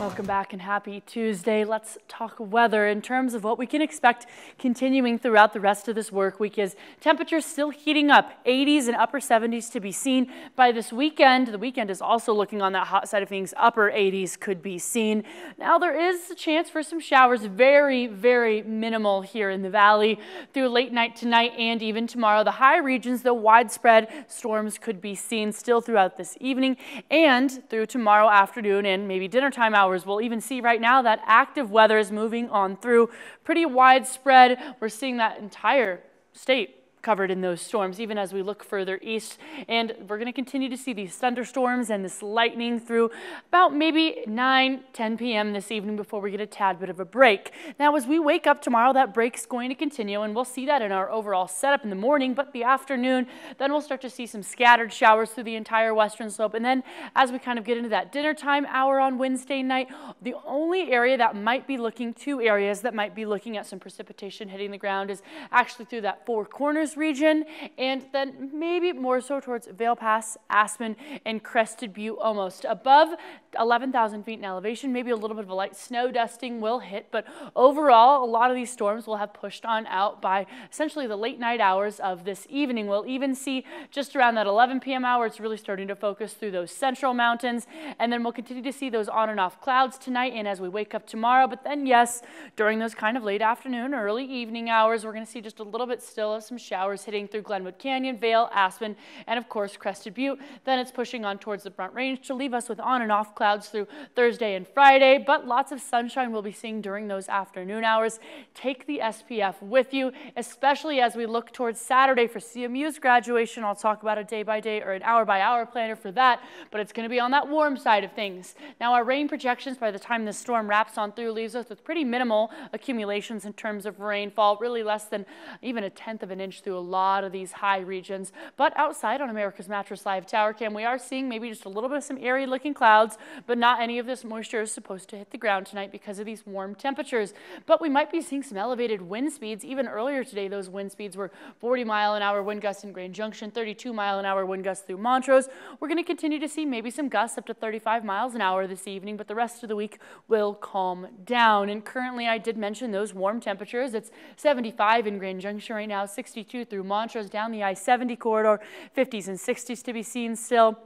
Welcome back and happy Tuesday. Let's talk weather in terms of what we can expect continuing throughout the rest of this work week as temperatures still heating up, 80s and upper 70s to be seen by this weekend. The weekend is also looking on that hot side of things. Upper 80s could be seen. Now there is a chance for some showers, very, very minimal here in the valley through late night tonight and even tomorrow. The high regions, though, widespread storms could be seen still throughout this evening and through tomorrow afternoon and maybe dinner time hours. We'll even see right now that active weather is moving on through, pretty widespread. We're seeing that entire state covered in those storms, even as we look further east. And we're going to continue to see these thunderstorms and this lightning through about maybe 9-10 p.m. this evening before we get a tad bit of a break. Now, as we wake up tomorrow, that break's going to continue, and we'll see that in our overall setup in the morning, but the afternoon, then we'll start to see some scattered showers through the entire western slope. And then as we kind of get into that dinner time hour on Wednesday night, the only area that might be looking, two areas that might be looking at some precipitation hitting the ground is actually through that Four Corners region, and then maybe more so towards Vail Pass, Aspen, and Crested Butte, almost above 11,000 feet in elevation. Maybe a little bit of a light snow dusting will hit, but overall, a lot of these storms will have pushed on out by essentially the late night hours of this evening. We'll even see just around that 11 p.m. hour, it's really starting to focus through those central mountains, and then we'll continue to see those on and off clouds tonight and as we wake up tomorrow. But then, yes, during those kind of late afternoon, early evening hours, we're going to see just a little bit still of some showers hitting through Glenwood Canyon, Vail, Aspen, and of course Crested Butte. Then it's pushing on towards the Front Range to leave us with on and off clouds through Thursday and Friday, but lots of sunshine we'll be seeing during those afternoon hours. Take the SPF with you, especially as we look towards Saturday for CMU's graduation. I'll talk about a day-by-day or an hour-by-hour planner for that, but it's going to be on that warm side of things. Now, our rain projections by the time this storm wraps on through leaves us with pretty minimal accumulations in terms of rainfall, really less than even 1/10 of an inch through a lot of these high regions. But outside on America's Mattress Live Tower Cam, we are seeing maybe just a little bit of some airy looking clouds, but not any of this moisture is supposed to hit the ground tonight because of these warm temperatures. But we might be seeing some elevated wind speeds. Even earlier today, those wind speeds were 40-mile-an-hour wind gusts in Grand Junction, 32-mile-an-hour wind gusts through Montrose. We're going to continue to see maybe some gusts up to 35 miles an hour this evening, but the rest of the week will calm down. And currently, I did mention those warm temperatures. It's 75 in Grand Junction right now, 62 through Montrose down the I-70 corridor, 50s and 60s to be seen still.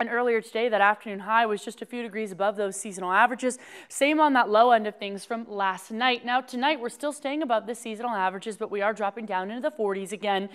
And earlier today, that afternoon high was just a few degrees above those seasonal averages. Same on that low end of things from last night. Now, tonight, we're still staying above the seasonal averages, but we are dropping down into the 40s again.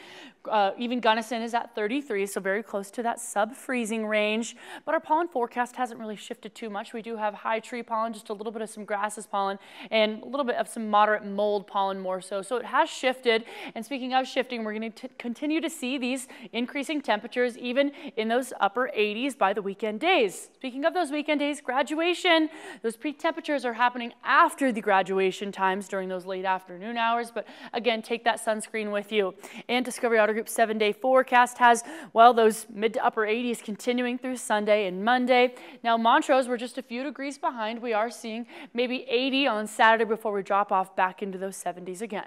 Even Gunnison is at 33, so very close to that sub-freezing range. But our pollen forecast hasn't really shifted too much. We do have high tree pollen, just a little bit of some grasses pollen, and a little bit of some moderate mold pollen more so. So it has shifted. And speaking of shifting, we're going to continue to see these increasing temperatures even in those upper 80s by the weekend days. Speaking of those weekend days, graduation, those peak temperatures are happening after the graduation times during those late afternoon hours. But again, take that sunscreen with you. And Discovery Auto Group's 7-day forecast has, well, those mid to upper 80s continuing through Sunday and Monday. Now, Montrose, we're just a few degrees behind. We are seeing maybe 80 on Saturday before we drop off back into those 70s again.